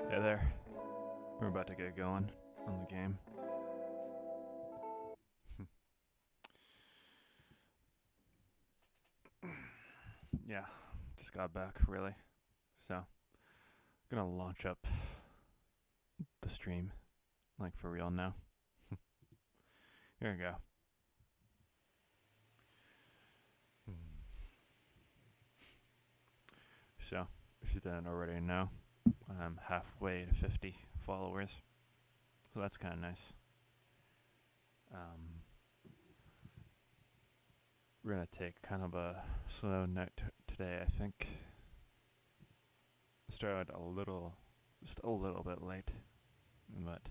Hey there. We're about to get going on the game. Yeah, just got back, really. So, gonna launch up the stream, like for real now. Here we go. So, if you didn't already know, I'm halfway to 50 followers. So that's kind of nice. We're gonna take kind of a slow night today, I think. Started just a little bit late, but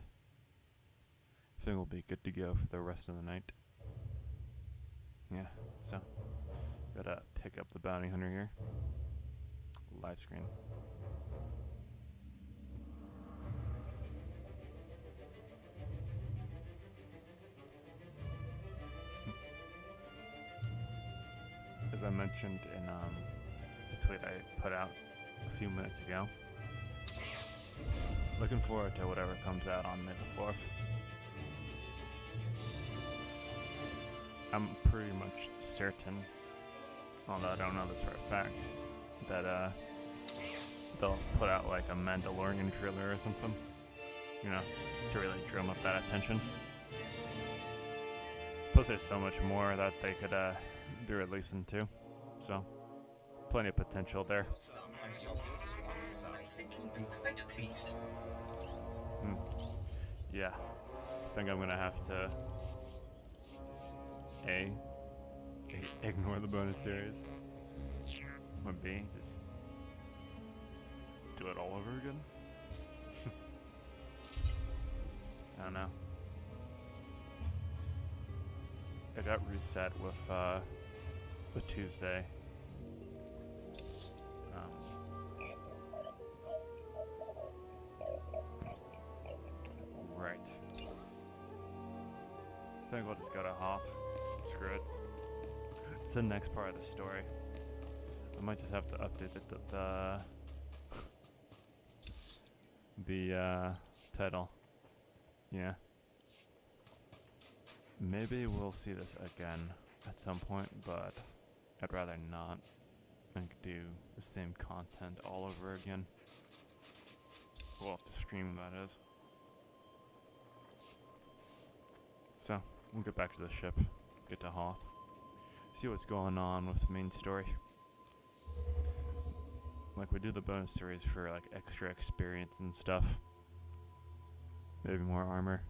I think we'll be good to go for the rest of the night. Yeah, so gotta pick up the bounty hunter here. Live screen. As I mentioned in the tweet I put out a few minutes ago, looking forward to whatever comes out on May the 4th. I'm pretty much certain, although I don't know this for a fact, that they'll put out like a Mandalorian trailer or something, you know, to really drum up that attention. Plus there's so much more that they could be releasing too, so plenty of potential there. Yeah, I think I'm gonna have to ignore the bonus series, or B, just do it all over again. I don't know. It got reset with the Tuesday. Right. I think we'll just go to Hoth. Screw it. It's the next part of the story. I might just have to update the title. Yeah. Maybe we'll see this again at some point, but I'd rather not do the same content all over again. Well, the stream, that is. So, we'll get back to the ship, get to Hoth, see what's going on with the main story. Like, we do the bonus series for like extra experience and stuff. Maybe more armor.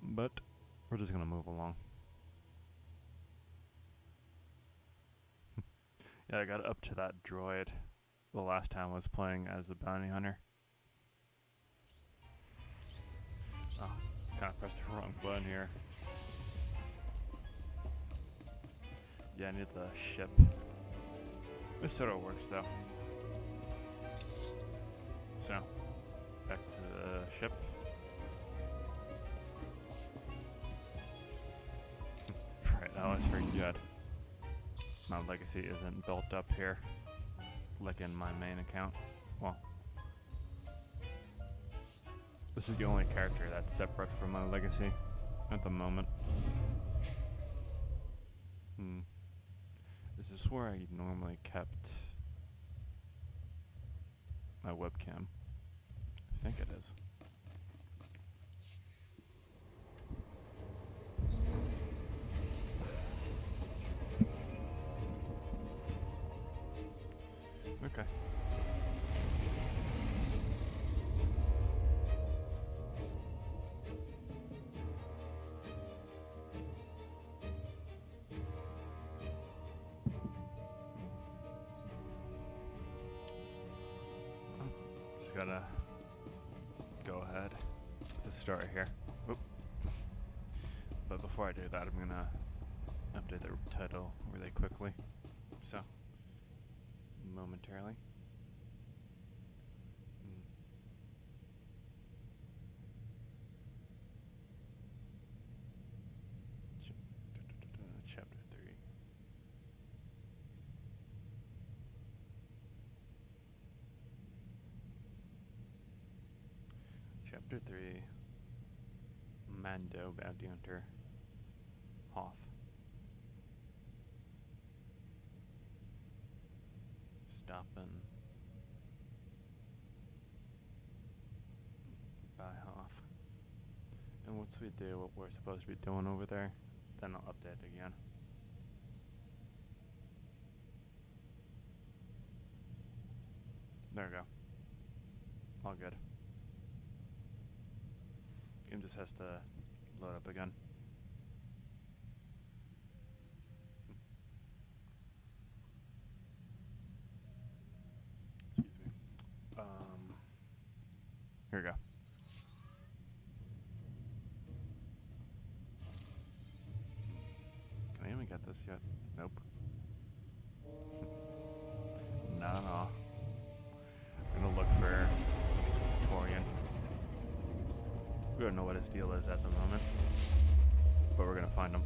But we're just gonna move along. Yeah, I got up to that droid the last time I was playing as the bounty hunter. Oh, kind of pressed the wrong button here. Yeah, I need the ship. This sort of works though. So, back to the ship. Right, I always forget. My legacy isn't built up here, like in my main account. Well, this is the only character that's separate from my legacy at the moment. Is this where I normally kept my webcam? I think it is. Okay. Just gotta go ahead with the story here. Oop. But before I do that, I'm gonna update the title really quickly. So, momentarily. Chapter 3. Chapter 3, Mando, Bounty Hunter, Hoth. Stopping by Hoth. And once we do what we're supposed to be doing over there, then I'll update again. There we go. All good. Game just has to load up again. Excuse me. Here we go. Can I even get this yet? Nope. Not at all. I'm gonna look for Torian. We don't know what his deal is at the moment, but we're gonna find him.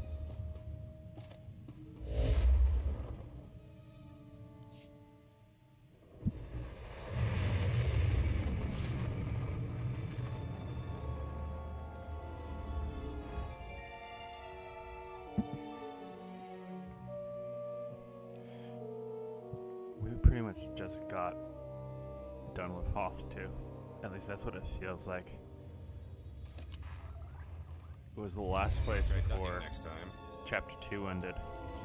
We pretty much just got done with Hoth 2. At least that's what it feels like. It was the last place before Chapter 2 ended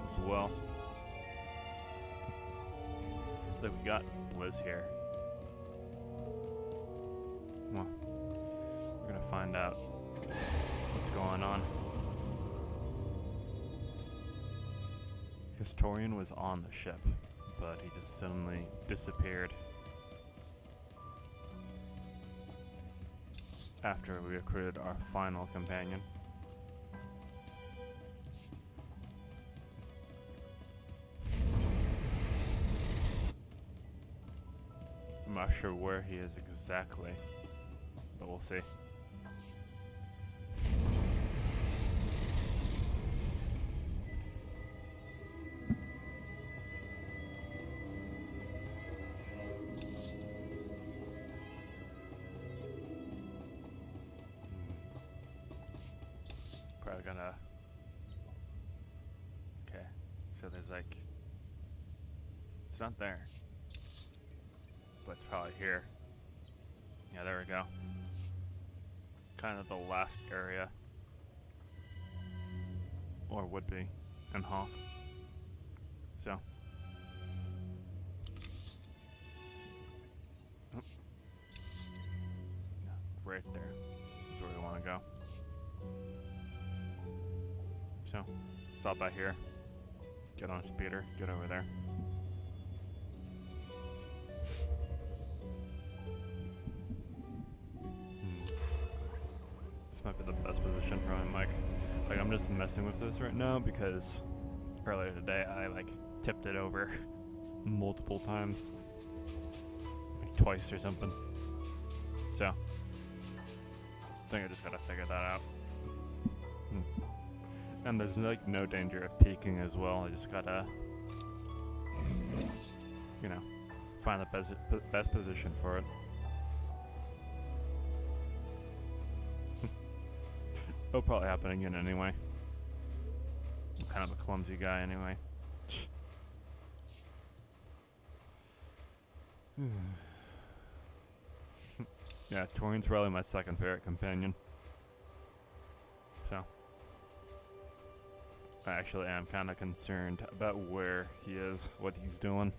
as well. Look, we got Blizz here. Well, we're gonna find out what's going on. Because Torian was on the ship, but he just suddenly disappeared after we recruited our final companion. I'm not sure where he is exactly, but we'll see. Probably gonna... Okay, so there's like... It's not there. But it's probably here. Yeah, there we go. Kind of the last area. Or would be in Hoth. So. Oh. Yeah, right there is where we want to go. So, stop by here. Get on a speeder, get over there. This might be the best position for my mic. Like, I'm just messing with this right now because earlier today I like tipped it over multiple times, like twice or something. So I think I just gotta figure that out. And there's like no danger of peaking as well. I just gotta, you know, find the best position for it. It'll probably happen again anyway. I'm kind of a clumsy guy anyway. Yeah, Torian's probably my second favorite companion. So, I actually am kind of concerned about where he is, what he's doing.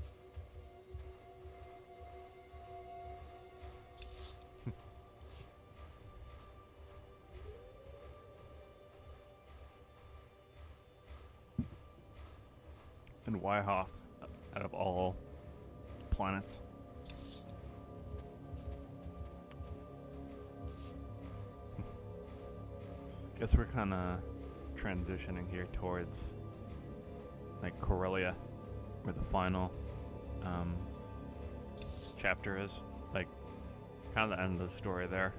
And why Hoth, out of all planets? Guess we're kind of transitioning here towards like Corellia, where the final chapter is. Like, kind of the end of the story there.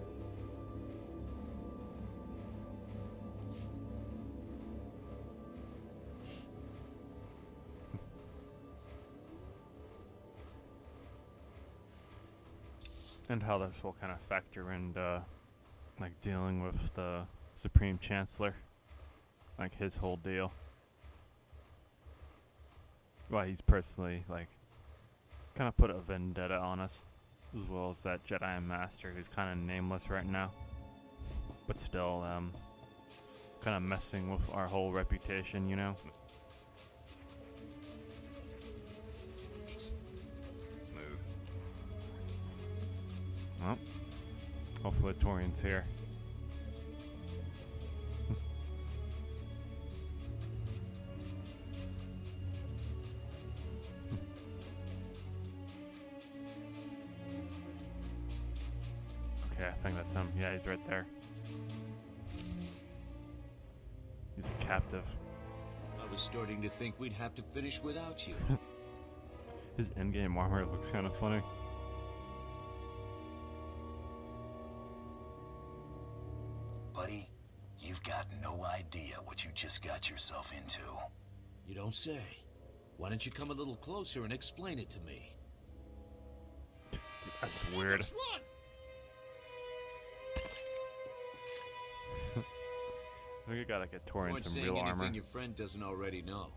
And how this will kind of factor into like dealing with the Supreme Chancellor, like his whole deal. Why he's personally like kind of put a vendetta on us, as well as that Jedi Master who's kind of nameless right now, but still kind of messing with our whole reputation, you know. Smooth. Well, hopefully Torian's here. Okay, I think that's him. Yeah, he's right there. He's a captive. I was starting to think we'd have to finish without you. His in-game armor looks kind of funny. Buddy, you've got no idea what you just got yourself into. You don't say. Why don't you come a little closer and explain it to me? That's weird. Let's run! I think you gotta get Torian Aren't some saying real anything armor. your friend doesn't already know.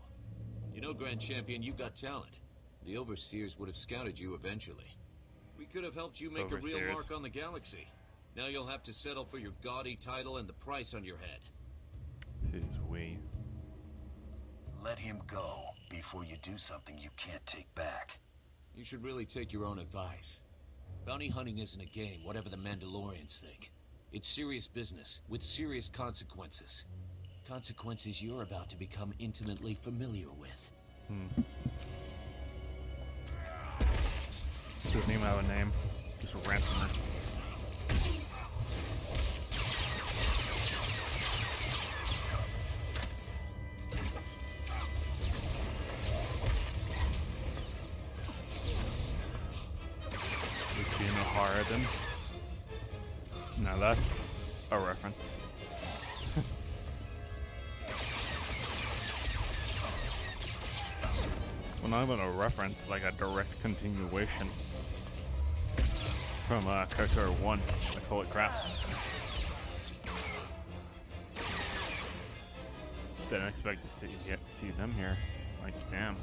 You know, Grand Champion, you've got talent. The Overseers would have scouted you eventually. We could have helped you make a real mark on the galaxy. Now you'll have to settle for your gaudy title and the price on your head. Who's we? Let him go before you do something you can't take back. You should really take your own advice. Bounty hunting isn't a game, whatever the Mandalorians think. It's serious business, with serious consequences. Consequences you're about to become intimately familiar with. Doesn't even have a name. Just ransomer. Regina Harden. Now that's a reference. Well, not even a reference, like a direct continuation from KOTOR 1. Like, holy crap. Didn't expect to see them here. Like, damn.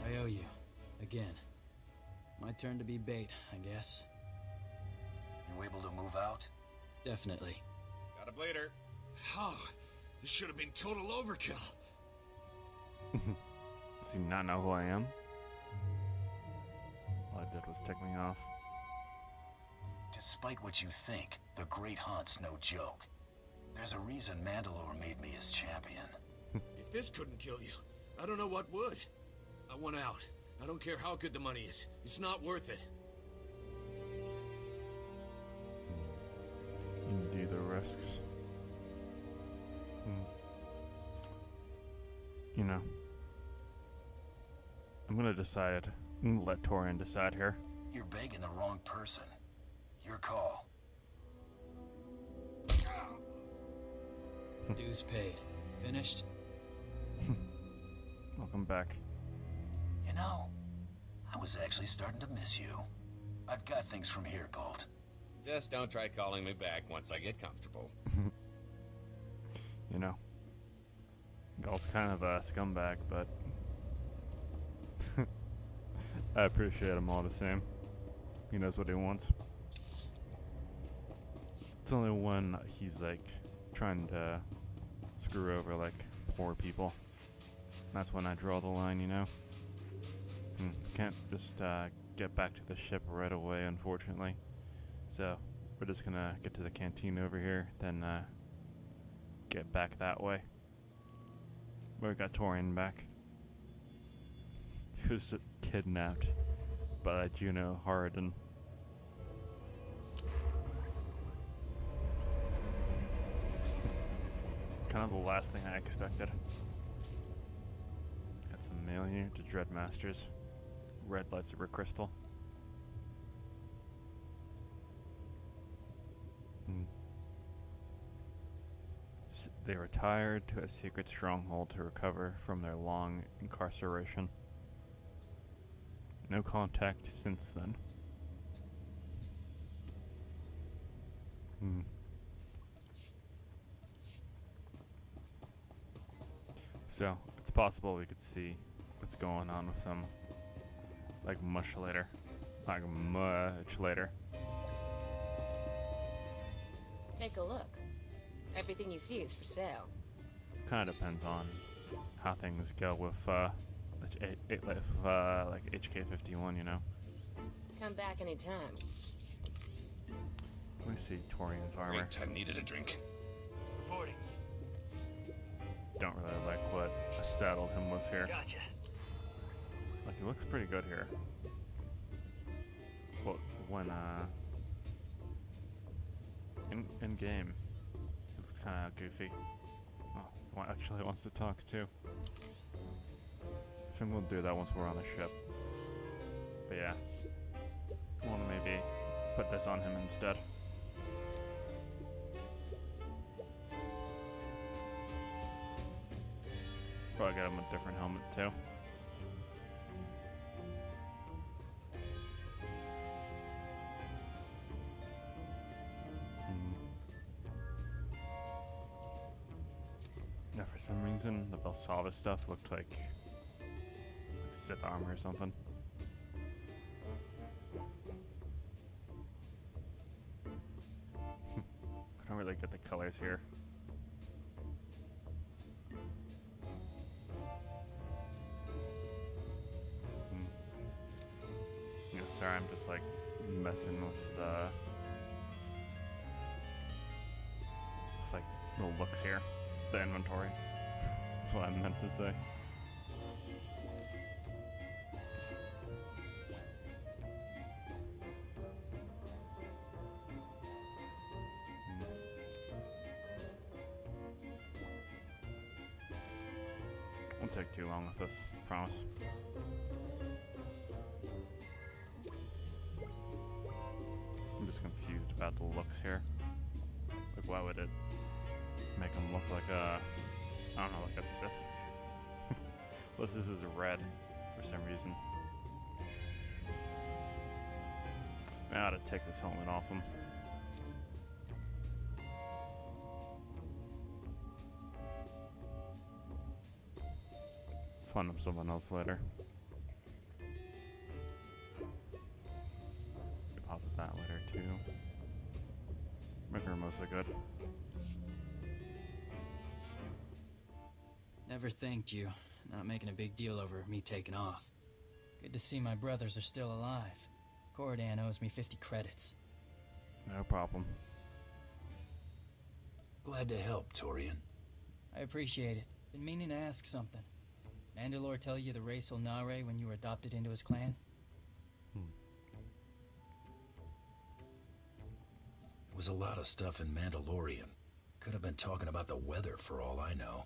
I owe you. Again. My turn to be bait, I guess. You able to move out? Definitely. Got a blader. How? This should have been total overkill. Does he not know who I am? All I did was tick me off. Despite what you think, the Great Hunt's no joke. There's a reason Mandalore made me his champion. If this couldn't kill you, I don't know what would. I want out. I don't care how good the money is. It's not worth it. You can do the risks. You know, I'm gonna decide. I'm gonna let Torian decide here. You're begging the wrong person. Your call. Dues paid. Finished? Welcome back. You know, I was actually starting to miss you. I've got things from here, Galt. Just don't try calling me back once I get comfortable. You know, Galt's kind of a scumbag, but I appreciate him all the same. He knows what he wants. It's only when he's like trying to screw over like poor people. That's when I draw the line, you know. Can't just get back to the ship right away, unfortunately. So we're just gonna get to the canteen over here, then get back that way. We got Torian back. He was kidnapped by Juno Harden. Kind of the last thing I expected. Got some mail here to Dreadmasters. Red lightsaber crystal. They retired to a secret stronghold to recover from their long incarceration. No contact since then. So, it's possible we could see what's going on with them, like, much later. Like, much later. Take a look. Everything you see is for sale. Kind of depends on how things go with, like, HK-51, you know? Come back anytime. Let me see Torian's armor. Great, I needed a drink. Reporting. Don't really like what I saddled him with here. Gotcha. Like, he looks pretty good here. Well, when, in game, he looks kind of goofy. Oh, he actually wants to talk too. I think we'll do that once we're on the ship. But yeah, I want to maybe put this on him instead. Probably get him a different helmet too. Yeah, for some reason the Valsalva stuff looked like Sith armor or something. I don't really get the colors here. Yeah, sorry, I'm just like messing with like the looks here, the inventory. That's what I meant to say. Won't take too long with this, promise. I'm just confused about the looks here. Like, why would it make him look like a, I don't know, like a Sith? Plus this is red for some reason. I ought to take this helmet off him. Fund him someone else later. Deposit that later too. Make her mostly good. Never thanked you. Not making a big deal over me taking off. Good to see my brothers are still alive. Cordan owes me 50 credits. No problem. Glad to help, Torian. I appreciate it. Been meaning to ask something. Mandalore tell you the race Nare when you were adopted into his clan? Was a lot of stuff in Mandalorian. Could have been talking about the weather for all I know.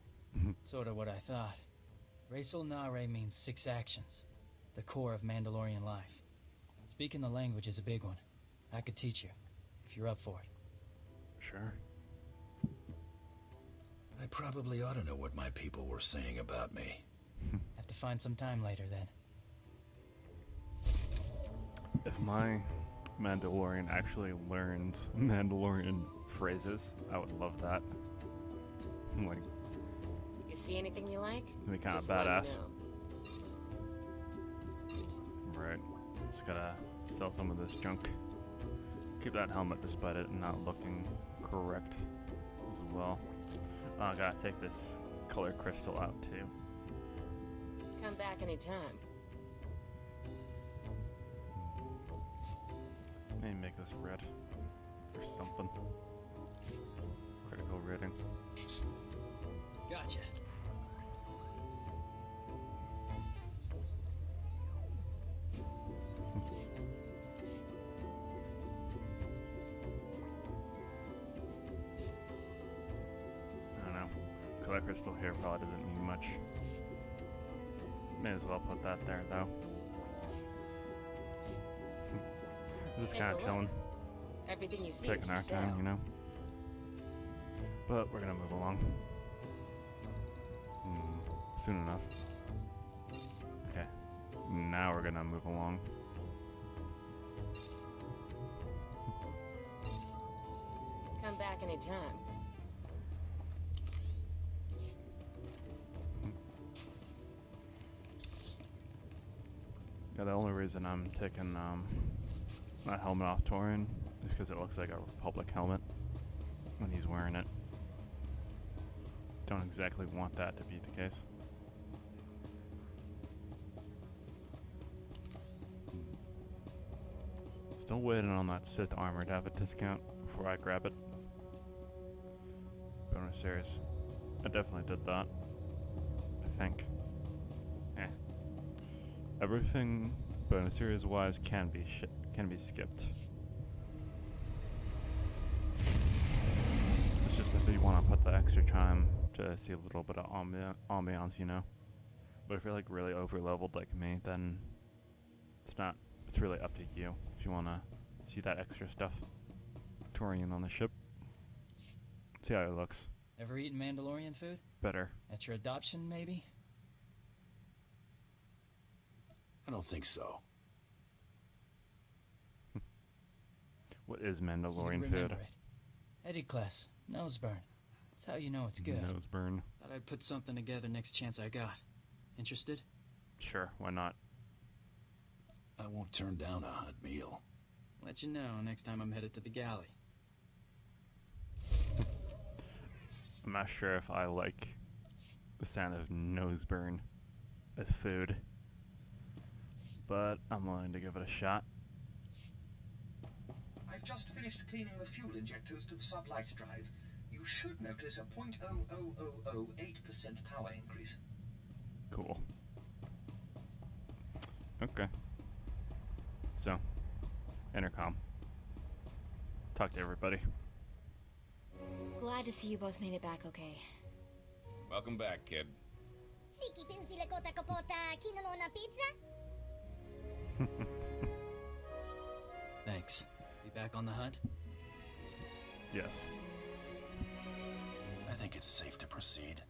Sort of what I thought. Racial Nare means 6 actions. The core of Mandalorian life. Speaking the language is a big one. I could teach you, if you're up for it. Sure. I probably ought to know what my people were saying about me. Have to find some time later then. If my Mandalorian actually learns Mandalorian phrases, I would love that. Like, You see anything you like? it'd be kind of Just let me badass. know. Right. Just gotta sell some of this junk. Keep that helmet despite it not looking correct as well. Oh, I gotta take this color crystal out too. Come back anytime. Maybe make this red or something. Critical rating. Gotcha. I don't know. Color crystal here probably doesn't mean much. May as well put that there though. Just Take kind a of look. chilling, Everything you see is taking for our sale. time, you know. But we're gonna move along. Soon enough. Okay. Now we're gonna move along. Come back anytime. Yeah, the only reason I'm taking my helmet off Torian is because it looks like a Republic helmet when he's wearing it. Don't exactly want that to be the case. Still waiting on that Sith armor to have a discount before I grab it. Bonus series. I definitely did that. I think. Everything bonus series wise can be skipped. It's just if you want to put the extra time to see a little bit of ambiance, you know. But if you're like really over leveled like me, then it's not. It's really up to you if you want to see that extra stuff. Torian on the ship. See how it looks. Ever eaten Mandalorian food? Better. At your adoption, maybe? I don't think so. What is You Mandalorian remember food? it. Eddie class, nose burn. That's how you know it's good. Nose burn. Thought I'd put something together next chance I got. Interested? Sure, why not? I won't turn down a hot meal. Let you know next time I'm headed to the galley. I'm not sure if I like the sound of nose burn as food, but I'm willing to give it a shot. I've just finished cleaning the fuel injectors to the sublight drive. You should notice a 0.00008% power increase. Cool. Okay. So, intercom. Talk to everybody. Glad to see you both made it back okay. Welcome back, kid. Siki pinsile kota kapota kinalo na pizza? Thanks. Be back on the hunt? Yes. I think it's safe to proceed.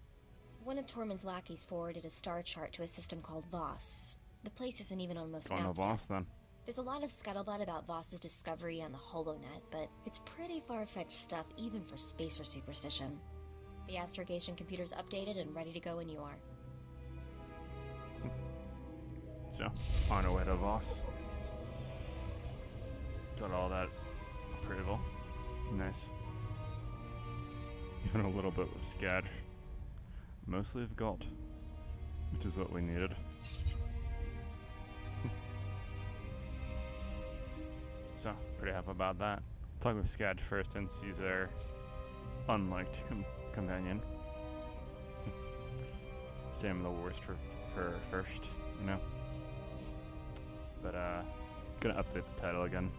One of Tormund's lackeys forwarded a star chart to a system called Voss. The place isn't even on most Going to maps yet. Voss then. There's a lot of scuttlebutt about Voss's discovery on the HoloNet, but it's pretty far-fetched stuff even for spacer superstition. The astrogation computer's updated and ready to go when you are. So, on our way to Voss. Got all that approval. Nice. Even a little bit with Scad. Mostly of Galt, which is what we needed. So, pretty happy about that. Talk with Scad first since he's our unliked companion. Same the worst for her first, you know. But gonna update the title again.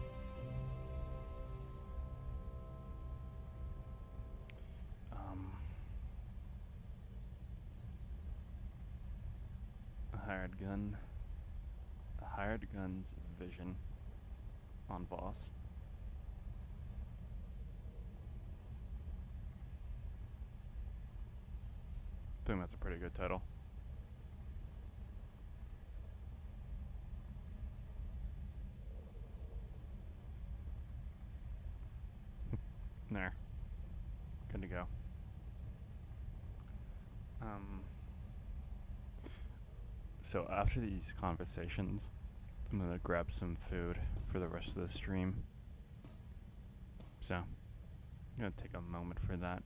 A hired gun's vision on Voss. I think that's a pretty good title. There. Good to go. So after these conversations, I'm gonna grab some food for the rest of the stream. So, I'm gonna take a moment for that.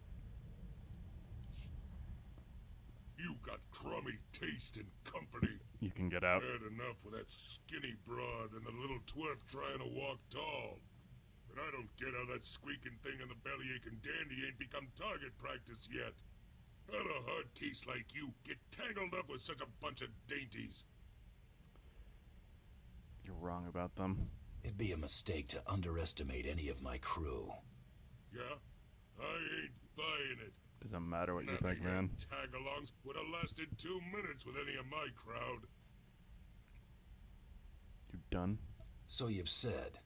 You got crummy taste and company. You can get out. Had enough with that skinny broad and the little twerp trying to walk tall. But I don't get how that squeaking thing and the bellyaching dandy ain't become target practice yet. How'd a hard case like you get tangled up with such a bunch of dainties? You're wrong about them. It'd be a mistake to underestimate any of my crew. Yeah? I ain't buying it. Doesn't matter what you Nothing think, man. Tag-alongs would have lasted 2 minutes with any of my crowd. You done? So you've said.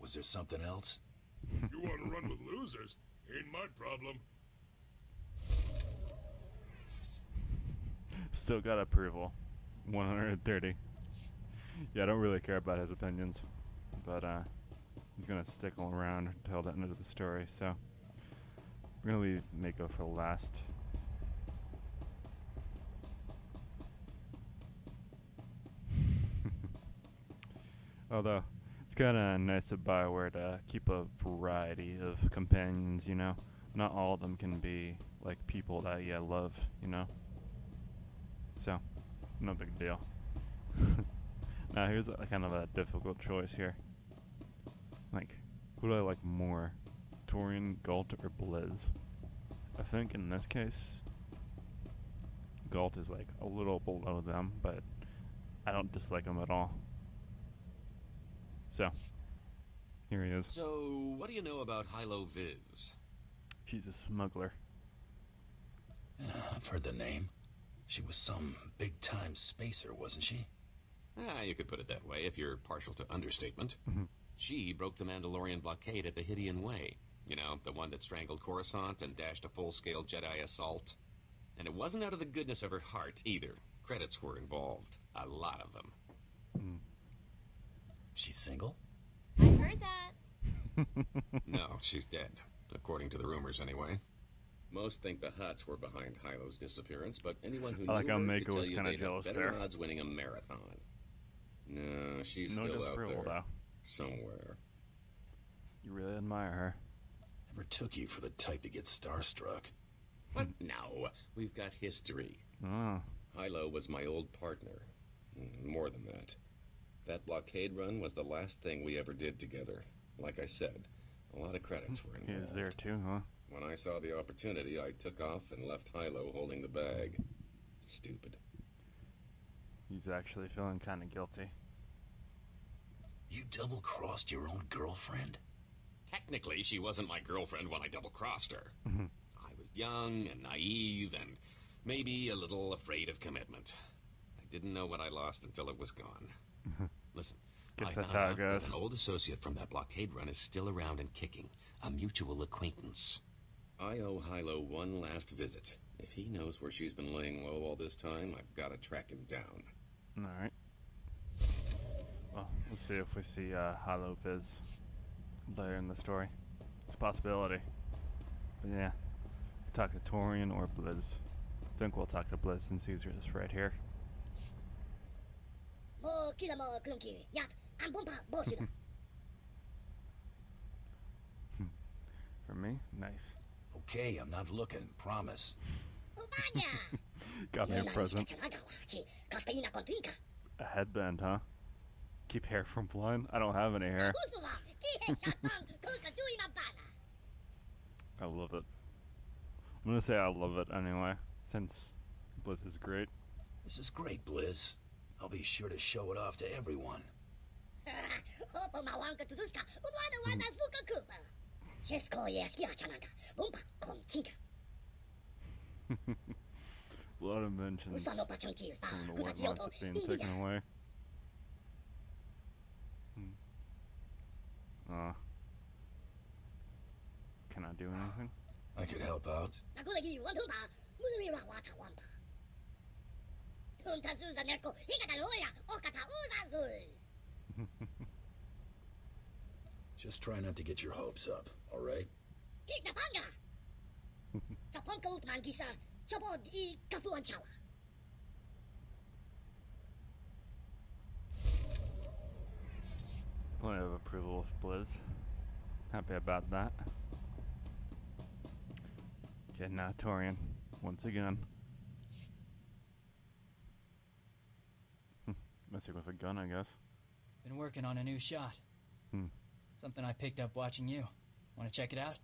Was there something else? You want to run with losers? Ain't my problem. Still got approval. 130. Yeah, I don't really care about his opinions, but he's gonna stick around until the end of the story. So we're gonna leave Mako for last. Although it's kind of nice of Bioware to keep a variety of companions, you know. Not all of them can be like people that you love, you know. So, no big deal. Now here's kind of a difficult choice here. Like, who do I like more? Torian, Galt, or Blizz? I think in this case, Galt is like a little below them, but I don't dislike him at all. So, here he is. So, what do you know about Hilo Viz? She's a smuggler. I've heard the name. She was some big-time spacer, wasn't she? You could put it that way if you're partial to understatement. She broke the Mandalorian blockade at the Hydian Way. You know, the one that strangled Coruscant and dashed a full-scale Jedi assault. And it wasn't out of the goodness of her heart, either. Credits were involved. A lot of them. She's single? I heard that. No, she's dead. According to the rumors, anyway. Most think the Hutts were behind Hilo's disappearance, but anyone who I like knew how her Mako could was tell you kinda they'd have jealous better there. odds winning a marathon. No, she's No still out disapproval, there. though. Somewhere. You really admire her. Never took you for the type to get starstruck. What? No, we've got history. Oh. Hilo was my old partner. More than that. That blockade run was the last thing we ever did together. Like I said, a lot of credits were involved. He was there too, huh? When I saw the opportunity, I took off and left Hilo holding the bag. Stupid. He's actually feeling kind of guilty. You double-crossed your own girlfriend? Technically, she wasn't my girlfriend when I double-crossed her. I was young and naive and maybe a little afraid of commitment. I didn't know what I lost until it was gone. Listen, Guess I that's found how it out goes. that an old associate from that blockade run is still around and kicking. A mutual acquaintance. I owe Hilo one last visit. If he knows where she's been laying low all this time, I've got to track him down. Alright. Well, let's see if we see Hilo Viz later in the story. It's a possibility. But yeah, talk to Torian or Blizz. I think we'll talk to Blizz since he's just right here. For me, nice. Okay, I'm not looking, promise. Got me a present. A headband, huh? Keep hair from flying? I don't have any hair. I love it. I'm gonna say I love it anyway, since Blizz is great. This is great, Blizz. I'll be sure to show it off to everyone. A lot of mentions from the word monster being taken away. Can I do anything? I could help out. Just try not to get your hopes up, alright? Plenty of approval with Blizz. Happy about that. Okay, now Torian. Once again. Messing with a gun, I guess. Been working on a new shot. Something I picked up watching you. Want to check it out?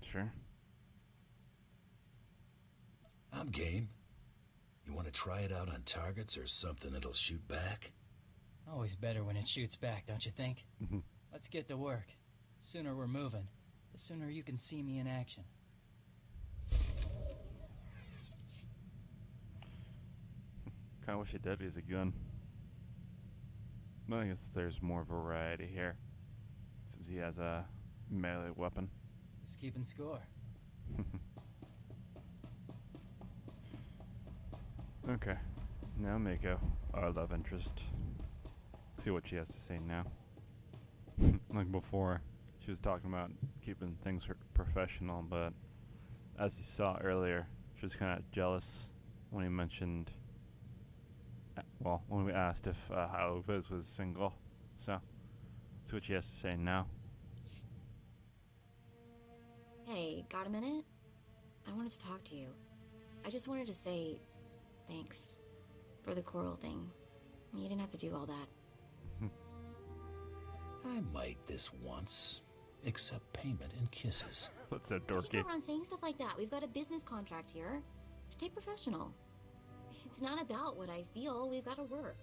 Sure. I'm game. You want to try it out on targets or something that'll shoot back? Always better when it shoots back, don't you think? Let's get to work. Sooner we're moving, the sooner you can see me in action. Kinda wish he did use a gun. But I guess there's more variety here, since he has a melee weapon. Just keeping score. Okay, Now Mako, our love interest. See what she has to say now. Like before, she was talking about keeping things professional, but as you saw earlier, she was kind of jealous when he mentioned, well, when we asked if how Voss was single. So, see what she has to say now. Hey, got a minute? I wanted to talk to you. I just wanted to say thanks for the coral thing. You didn't have to do all that. I might this once. Accept payment in kisses. That's so You dorky. keep around saying stuff like that. We've got a business contract here. Stay professional. It's not about what I feel. We've got to work.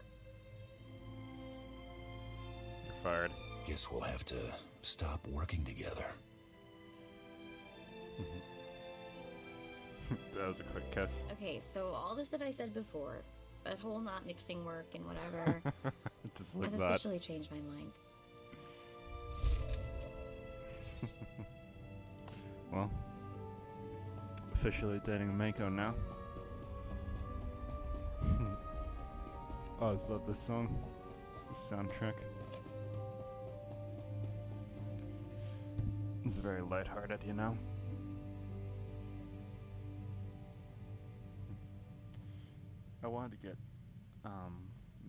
You're fired. Guess we'll have to stop working together. That was a quick kiss. Okay, so all the stuff I said before, that whole not mixing work and whatever, Just like I've that. officially changed my mind. Well, officially dating Mako now. Oh, I just love this song. This soundtrack. It's very lighthearted, you know? I wanted to get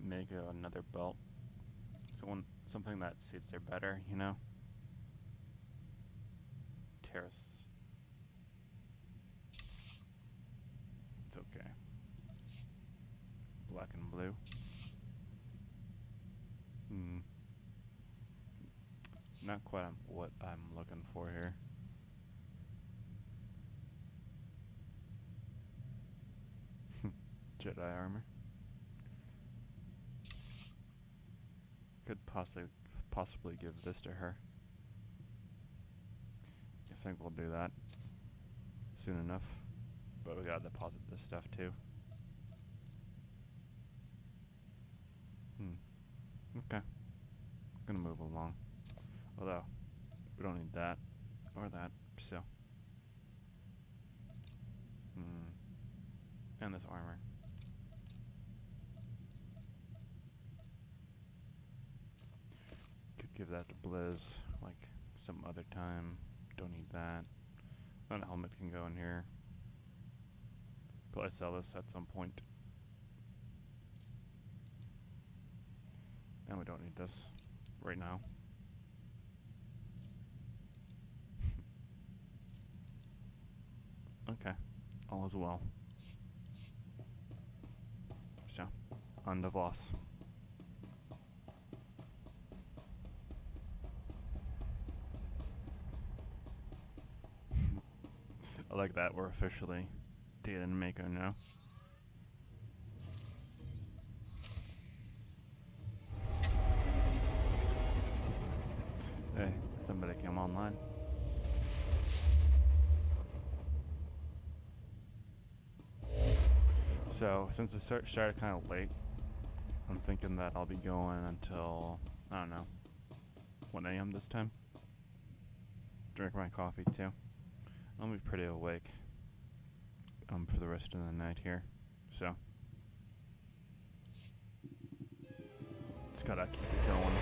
Mako another belt. Something that suits her better, you know? Terrace. It's okay. Black and blue. Not quite what I'm looking for here. Jedi armor. Could possibly give this to her. I think we'll do that soon enough. But we gotta deposit this stuff too. Okay. Gonna move along. Although, we don't need that or that, so. And this armor. Could give that to Blizz, like, some other time. Don't need that. That helmet can go in here. Probably sell this at some point. And we don't need this right now. Okay, all is well. So, on to Voss. I like that we're officially dating Mako now. Hey, somebody came online. So, since the search started kind of late, I'm thinking that I'll be going until, I don't know, 1 a.m. this time. Drink my coffee too. I'll be pretty awake for the rest of the night here. So, just gotta keep it going.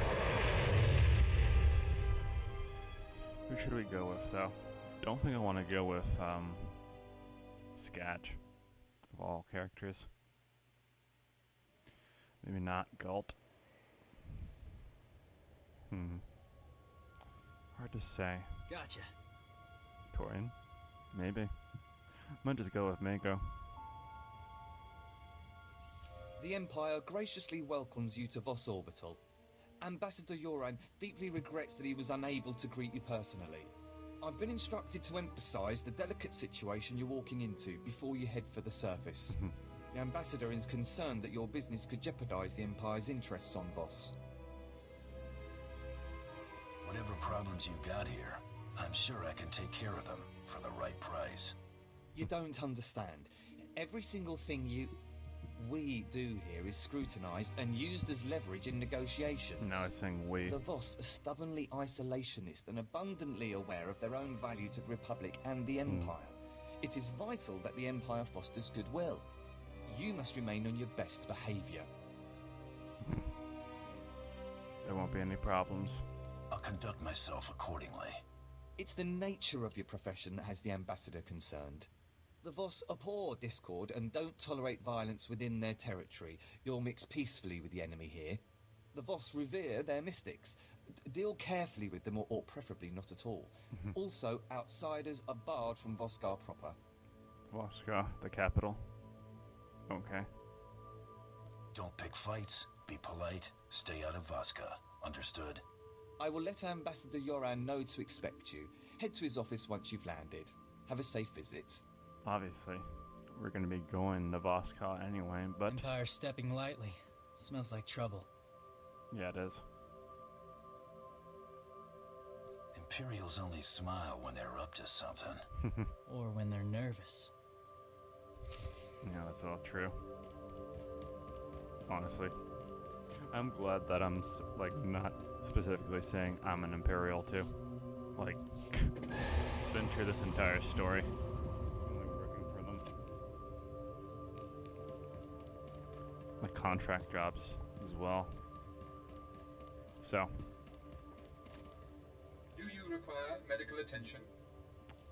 Who should we go with, though? Don't think I want to go with Sketch of all characters. Maybe not Galt. Hard to say. Gotcha. Torian? Maybe. Might just go with Mako. The Empire graciously welcomes you to Voss Orbital. Ambassador Yoran deeply regrets that he was unable to greet you personally. I've been instructed to emphasize the delicate situation you're walking into before you head for the surface. The Ambassador is concerned that your business could jeopardize the Empire's interests on Voss. Whatever problems you got here, I'm sure I can take care of them for the right price. You don't understand. Every single thing we do here is scrutinized and used as leverage in negotiations. Now it's saying we. The Voss are stubbornly isolationist and abundantly aware of their own value to the Republic and the Empire. It is vital that the Empire fosters goodwill. you must remain on your best behavior. There won't be any problems. I'll conduct myself accordingly. It's the nature of your profession that has the ambassador concerned. The Voss abhor discord and don't tolerate violence within their territory. You'll mix peacefully with the enemy here. The Voss revere their mystics. Deal carefully with them, or preferably not at all. Also, outsiders are barred from Voskar proper. Voskar, the capital. Okay. Don't pick fights. Be polite. Stay out of Voska. Understood? I will let Ambassador Yoran know to expect you. Head to his office once you've landed. Have a safe visit. Obviously, we're going to be going to Voskar anyway, but... Empire stepping lightly. Smells like trouble. Yeah, it is. Imperials only smile when they're up to something. Or when they're nervous. Yeah, that's all true. Honestly. I'm glad that I'm, not specifically saying I'm an Imperial, too. Like, it's been true this entire story. I'm, working for them. Like, contract jobs as well. So. Do you require medical attention?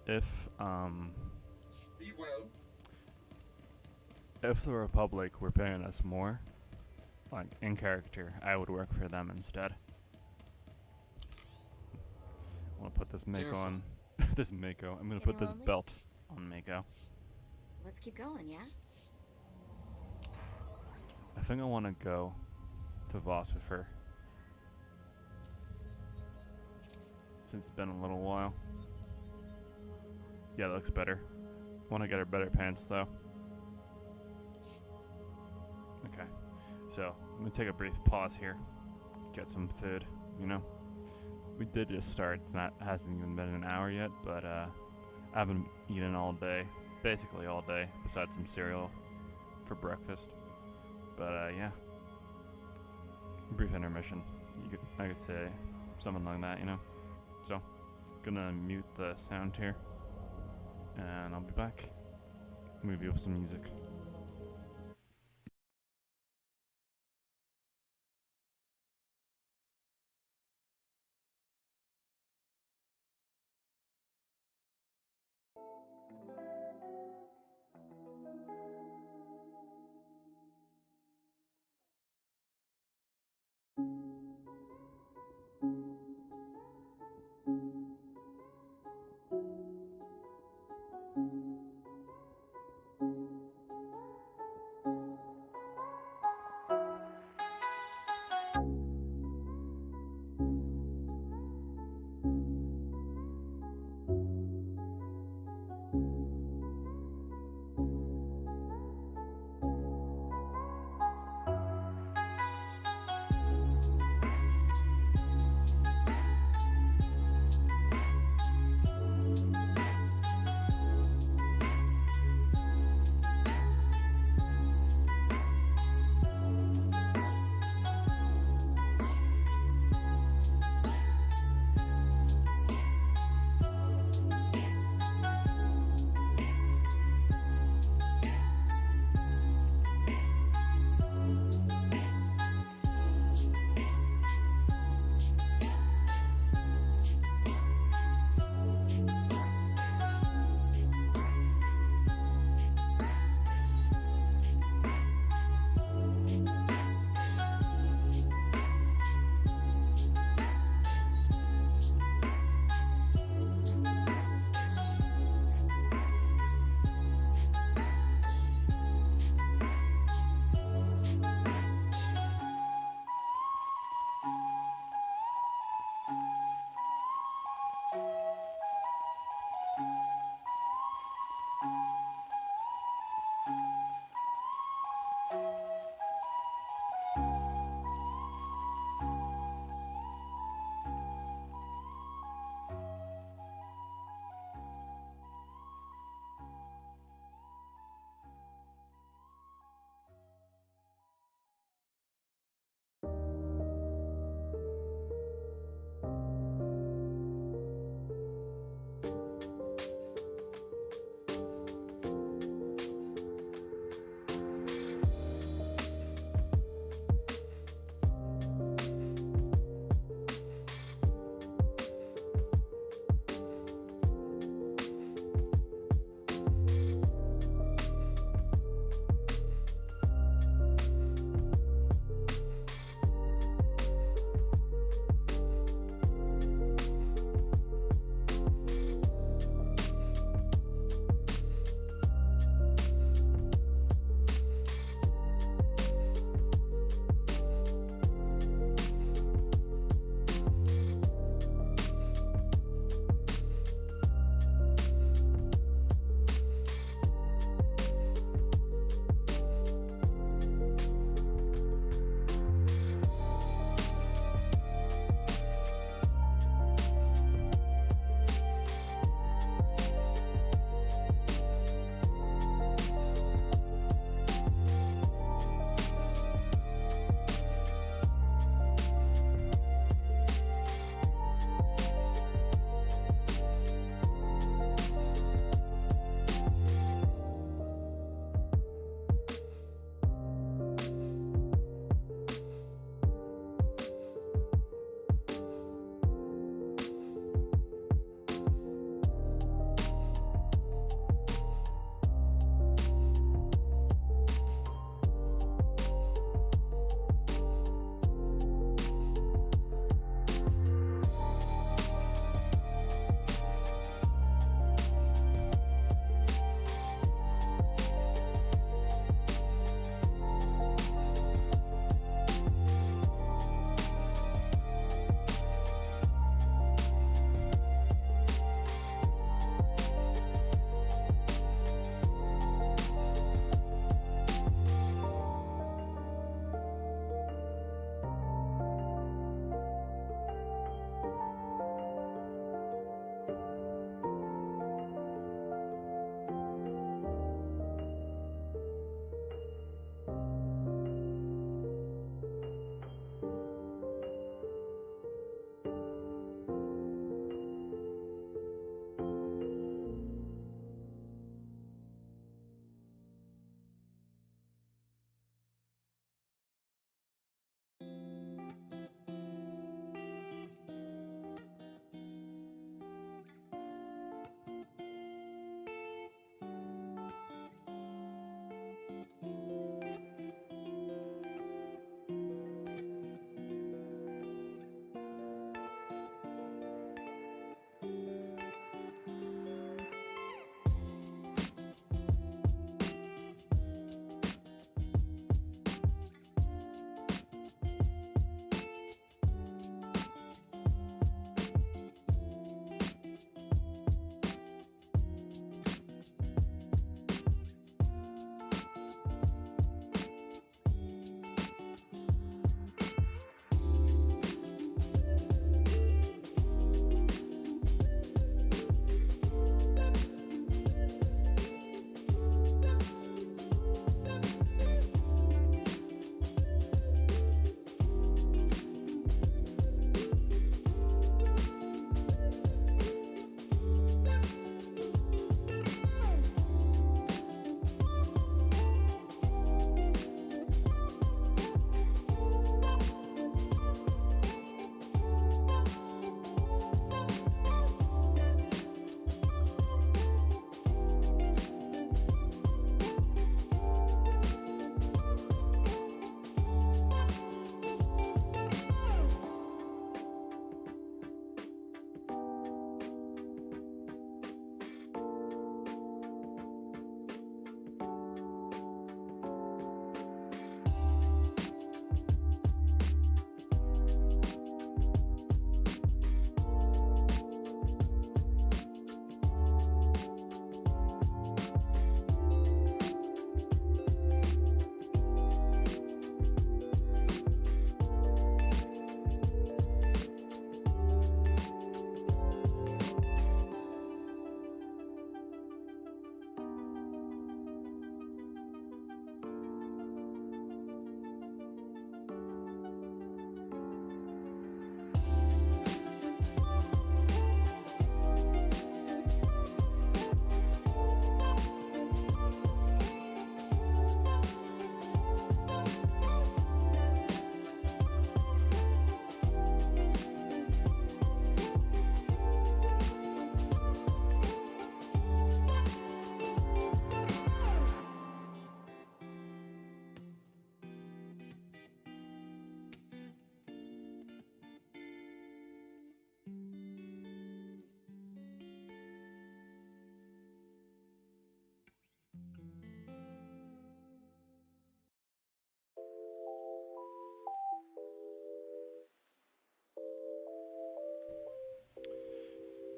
If, Be well. If the Republic were paying us more, like, in character, I would work for them instead. I want to put this Mako on... this Mako. I'm going to put this belt on Mako. Let's keep going, yeah? I think I want to go to Voss with her. Since it's been a little while. Yeah, that looks better. Want to get her better pants, though. Okay. So, I'm going to take a brief pause here. Get some food, you know? We did just start. Hasn't even been an hour yet, but I haven't eaten all day. Basically all day, besides some cereal for breakfast. But, yeah. Brief intermission. I could say something like that, you know? So, gonna mute the sound here. And I'll be back. Maybe with some music.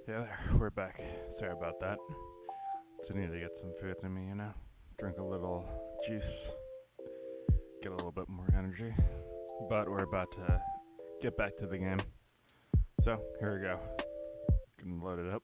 Yeah, there, we're back. Sorry about that. Just need to get some food in me, you know? Drink a little juice, get a little bit more energy. But we're about to get back to the game. So, here we go. Gonna load it up.